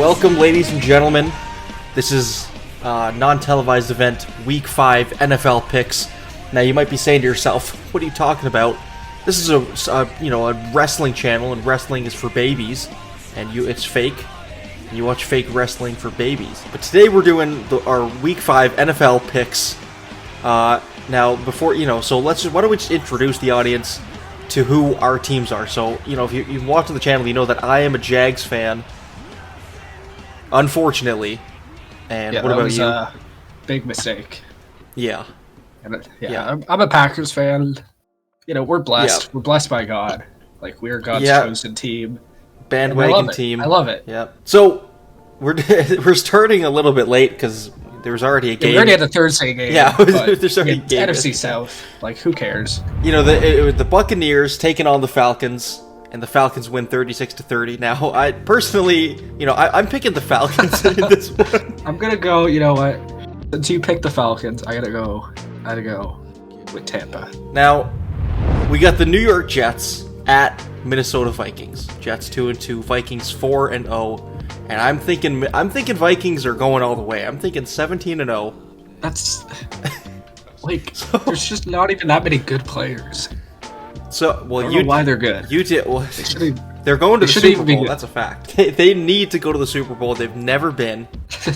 Welcome, ladies and gentlemen. This is a non-televised event, Week 5 NFL picks. Now, you might be saying to yourself, "What are you talking about? This is a wrestling channel, and wrestling is for babies, and it's fake. And you watch fake wrestling for babies." But today we're doing our Week 5 NFL picks. Now, before why don't we just introduce the audience to who our teams are? So, if you've watched the channel, you know that I am a Jags fan. Unfortunately. And what about you? A big mistake. Yeah. I'm a Packers fan. We're blessed. Yeah. We're blessed by God. Like, we're God's chosen team. Bandwagon team. I love it. Yeah. So we're starting a little bit late because there was already a game. We already had the Thursday game. Yeah, there's already a game. NFC South. Like, who cares? The Buccaneers taking on the Falcons. And the Falcons win 36-30. Now, I personally, I'm picking the Falcons in this one. I'm gonna go. You know what? Since you picked the Falcons, I gotta go with Tampa. Now, we got the New York Jets at Minnesota Vikings. Jets 2-2, Vikings 4-0, and I'm thinking Vikings are going all the way. I'm thinking 17-0. That's like there's just not even that many good players. So, I don't know why they're good. They're going to the Super Bowl. That's a fact. They need to go to the Super Bowl. They've never been.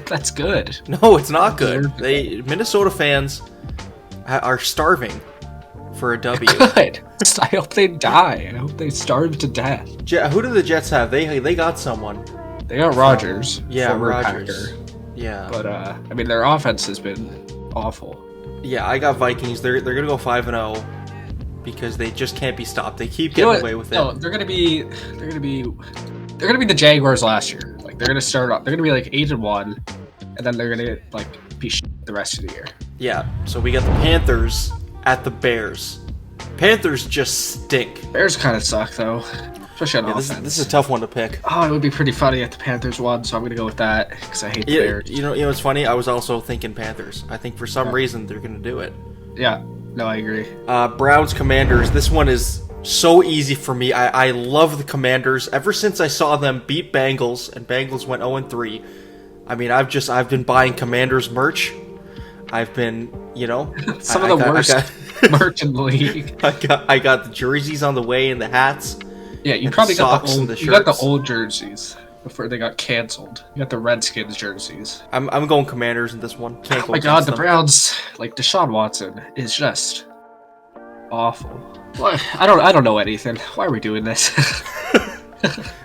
That's good. No, it's not good. Minnesota fans are starving for a W. Good. I hope they die. I hope they starve to death. Who do the Jets have? They got someone. They got Rodgers. Yeah, Rodgers. Packer. Yeah. But their offense has been awful. Yeah, I got Vikings. They're gonna go 5-0. Because they just can't be stopped. They keep getting away with it. No, they're gonna be the Jaguars last year. Like, they're gonna start off. They're gonna be like 8-1, and then they're gonna be the rest of the year. Yeah. So we got the Panthers at the Bears. Panthers just stink. Bears kind of suck though, especially on offense. This is a tough one to pick. Oh, it would be pretty funny if the Panthers won, so I'm gonna go with that because I hate the Bears. You know, it's funny. I was also thinking Panthers. I think for some reason they're gonna do it. Yeah. No, I agree. Browns Commanders. This one is so easy for me. I love the Commanders. Ever since I saw them beat Bengals, and Bengals went 0-3. I mean, I've been buying Commanders merch. I've been, some of the worst merch in the league. I got the jerseys on the way and the hats. Yeah, you probably got the old jerseys before they got canceled. You got the Redskins jerseys. I'm going Commanders in this one. Can't go my God, the Browns, like Deshaun Watson, is just awful. Why? I don't know anything. Why are we doing this?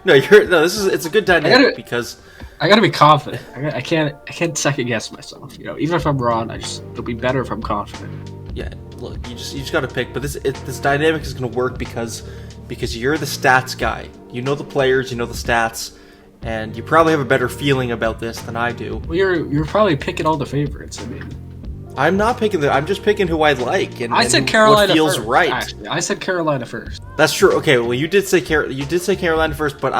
It's a good dynamic because I gotta be confident. I can't second guess myself. Even if I'm wrong, it'll be better if I'm confident. Yeah, look, you just gotta pick. But this dynamic is gonna work because you're the stats guy. You know the players, you know the stats. And you probably have a better feeling about this than I do. Well, you're probably picking all the favorites. I'm not picking I'm just picking who I like and I said Carolina what feels first, right. Actually, I said Carolina first. That's true. Okay, well you did say Carolina first, but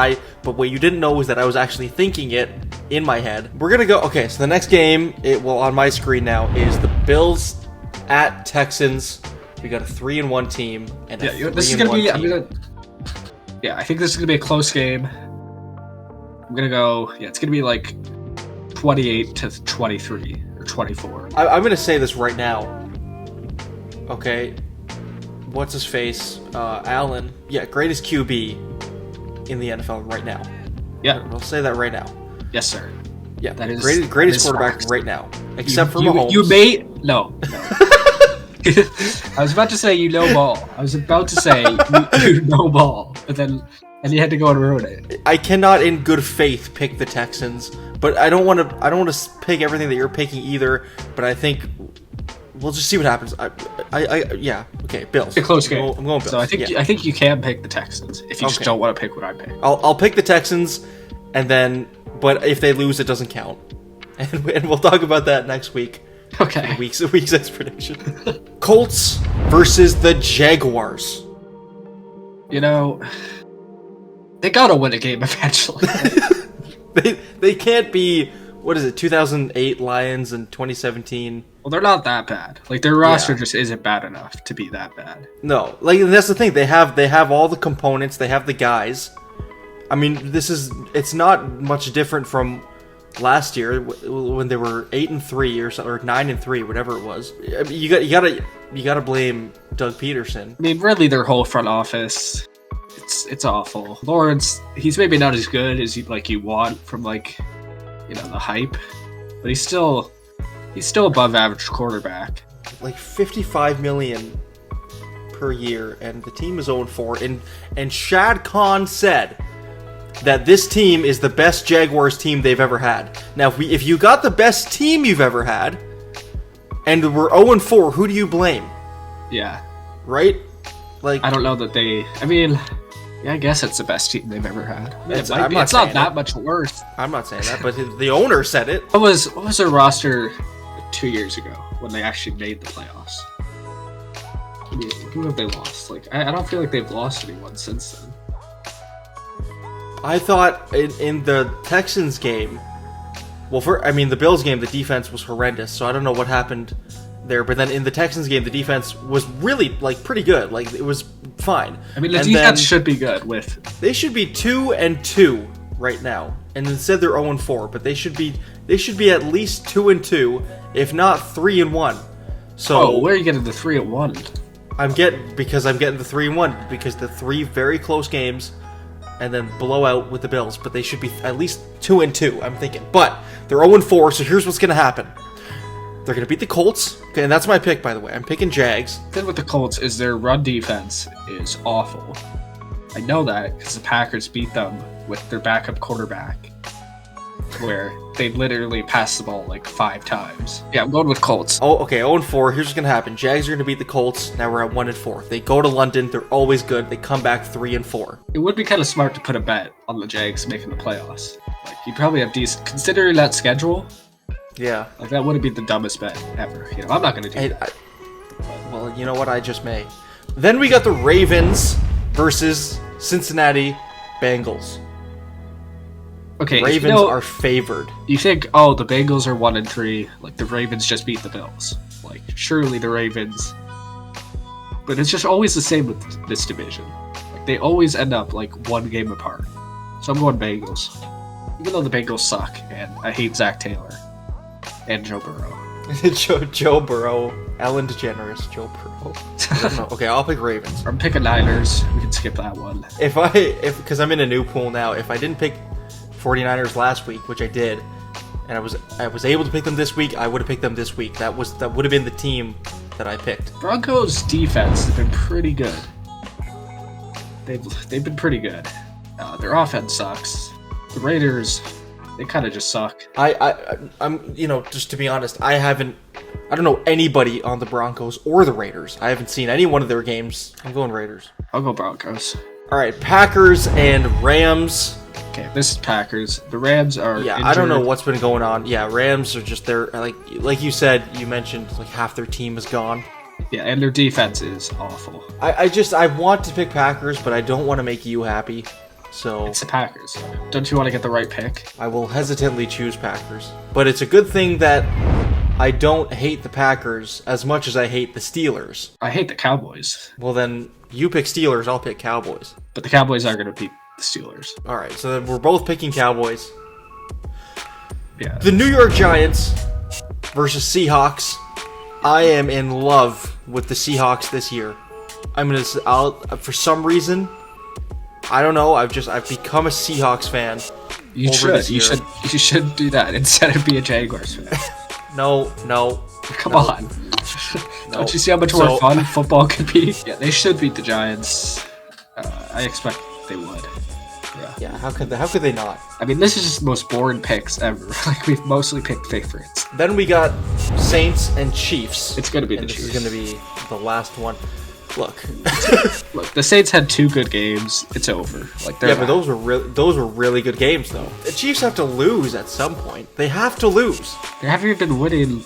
what you didn't know was that I was actually thinking it in my head. We're gonna go. Okay, so the next game, on my screen now, is the Bills at Texans. We got a 3-1 team and a 3-1 team. I think this is gonna be a close game. I'm gonna go. Yeah, it's gonna be like 28-23 or 24. I'm gonna say this right now. Okay, what's his face? Allen. Yeah, greatest QB in the NFL right now. Yeah, I'll say that right now. Yes, sir. Yeah, that is greatest quarterback right now, except for Mahomes. No. I was about to say ball. I was about to say you know ball, but then. And you had to go and ruin it. I cannot, in good faith, pick the Texans, but I don't want to pick everything that you're picking either. But I think we'll just see what happens. Okay, Bills. It's a close game. I'm going Bills. So I think you can pick the Texans if you just don't want to pick what I pick. I'll pick the Texans, but if they lose, it doesn't count, and we'll talk about that next week. Okay. Week's X prediction. Colts versus the Jaguars. They gotta win a game eventually. they can't be, 2008 Lions and 2017. Well, they're not that bad. Like, their roster just isn't bad enough to be that bad. No, like, that's the thing. They have all the components. They have the guys. I mean, it's not much different from last year when they were 8-3 or 9-3, whatever it was. I mean, you gotta blame Doug Peterson. I mean, really, their whole front office, it's awful. Lawrence, he's maybe not as good as you want from the hype, but he's still above average quarterback. Like $55 million per year, and the team is 0-4. And Shad Khan said that this team is the best Jaguars team they've ever had. Now, if you got the best team you've ever had, and we're 0-4, who do you blame? Yeah. Right? Like, I don't know that they... I mean, yeah, I guess it's the best team they've ever had. I mean, it's not that much worse. I'm not saying that, but the owner said it. What was their roster 2 years ago when they actually made the playoffs? Who have they lost? Like, I don't feel like they've lost anyone since then. I thought in the Texans game, the Bills game, the defense was horrendous, so I don't know what happened there. But then in the Texans game, the defense was really, pretty good. Like, it was fine. I mean, the defense should be good They should be 2-2 right now, and instead they're 0-4. But they should be at least 2-2, if not 3-1. So where are you getting the 3-1? I'm getting the 3-1 because the 3 very close games, and then blowout with the Bills. But they should be at least 2-2. I'm thinking, but they're 0-4. So here's what's gonna happen. They're going to beat the Colts. Okay, and that's my pick, by the way. I'm picking Jags. The thing with the Colts is their run defense is awful. I know that because the Packers beat them with their backup quarterback, where they literally passed the ball 5 times. Yeah, I'm going with Colts. Oh, okay, 0-4. Here's what's going to happen. Jags are going to beat the Colts. Now we're at 1-4. They go to London. They're always good. They come back 3-4. It would be kind of smart to put a bet on the Jags making the playoffs. You probably have decent... Considering that schedule... Yeah. That wouldn't be the dumbest bet ever. I'm not going to do that. Well, you know what? I just may. Then we got the Ravens versus Cincinnati Bengals. Okay, Ravens are favored. You think, the Bengals are 1-3, the Ravens just beat the Bills. Surely the Ravens... But it's just always the same with this division. They always end up, one game apart. So I'm going Bengals. Even though the Bengals suck, and I hate Zach Taylor. And Joe Burrow. Joe Burrow. Ellen DeGeneres. Joe Burrow. I don't know. Okay, I'll pick Ravens. I'm picking Niners. We can skip that one. Because I'm in a new pool now, if I didn't pick 49ers last week, which I did, and I was able to pick them this week, I would have picked them this week. That would have been the team that I picked. Broncos defense has been pretty good. They've been pretty good. Their offense sucks. The Raiders... They kind of just suck. I'm just to be honest, I don't know anybody on the Broncos or the Raiders. I haven't seen any one of their games. I'm going Raiders. I'll go Broncos. All right, Packers and Rams. Okay, this is Packers. The Rams are injured. I don't know what's been going on. Yeah, Rams are just there. Like you said, you mentioned half their team is gone. Yeah, and their defense is awful. I want to pick Packers, but I don't want to make you happy. So it's the Packers. Don't you want to get the right pick? I will hesitantly choose Packers. But it's a good thing that I don't hate the Packers as much as I hate the Steelers. I hate the Cowboys. Well, then you pick Steelers, I'll pick Cowboys. But the Cowboys are going to beat the Steelers. All right, so then we're both picking Cowboys. Yeah. The New York Giants versus Seahawks. I am in love with the Seahawks this year. For some reason... I don't know. I've become a Seahawks fan. You should do that instead of be a Jaguars fan. No. Come on. Don't you see how much more fun football could be? Yeah, they should beat the Giants. I expect they would. Yeah. How could they not? I mean, this is just the most boring picks ever. We've mostly picked favorites. Then we got Saints and Chiefs. It's gonna be the Chiefs. This is gonna be the last one. Look, the Saints had 2 good games. It's over. But those were really good games, though. The Chiefs have to lose at some point. They have to lose. They haven't even been winning.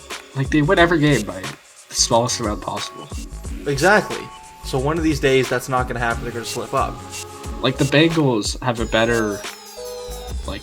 They win every game by the smallest amount possible. Exactly. So one of these days, that's not going to happen. They're going to slip up. The Bengals have a better.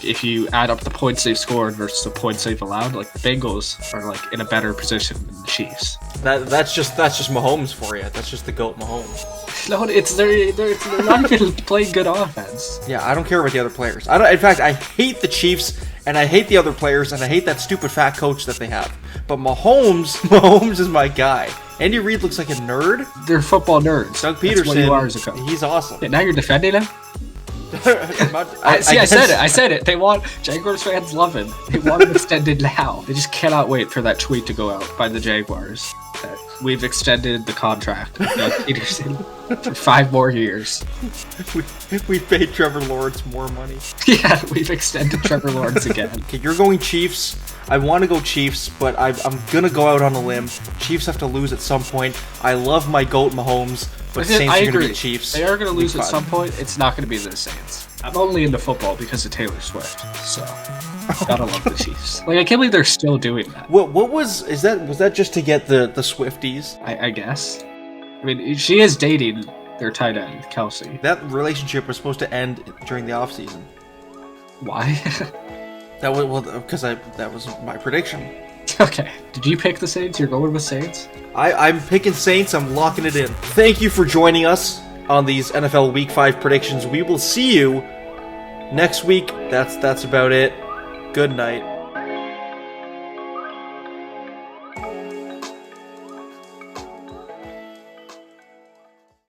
If you add up the points they've scored versus the points they've allowed, the Bengals are in a better position than the Chiefs. That's just Mahomes for you. That's just the GOAT Mahomes. No, they're not even playing good offense. Yeah, I don't care about the other players. In fact, I hate the Chiefs, and I hate the other players, and I hate that stupid fat coach that they have. But Mahomes is my guy. Andy Reid looks like a nerd. They're football nerds. Doug Peterson, that's what you are as a coach. He's awesome. Yeah, now you're defending him? I said it. They want Jaguars fans love him. They want him extended now. They just cannot wait for that tweet to go out by the Jaguars. That we've extended the contract with Doug Peterson for 5 more years. We paid Trevor Lawrence more money. Yeah, we've extended Trevor Lawrence again. Okay, you're going Chiefs. I want to go Chiefs, but I'm gonna go out on a limb. Chiefs have to lose at some point. I love my GOAT Mahomes, but Saints are gonna be Chiefs. They are gonna lose at some point. It's not gonna be the Saints. I'm only into football because of Taylor Swift, so gotta love the Chiefs. Like, I can't believe they're still doing that. What was that just to get the Swifties? I guess. I mean, she is dating their tight end, Kelsey. That relationship was supposed to end during the offseason. Why? That was my prediction. Okay. Did you pick the Saints? You're going with Saints? I'm picking Saints. I'm locking it in. Thank you for joining us on these NFL Week 5 predictions. We will see you next week. That's about it. Good night.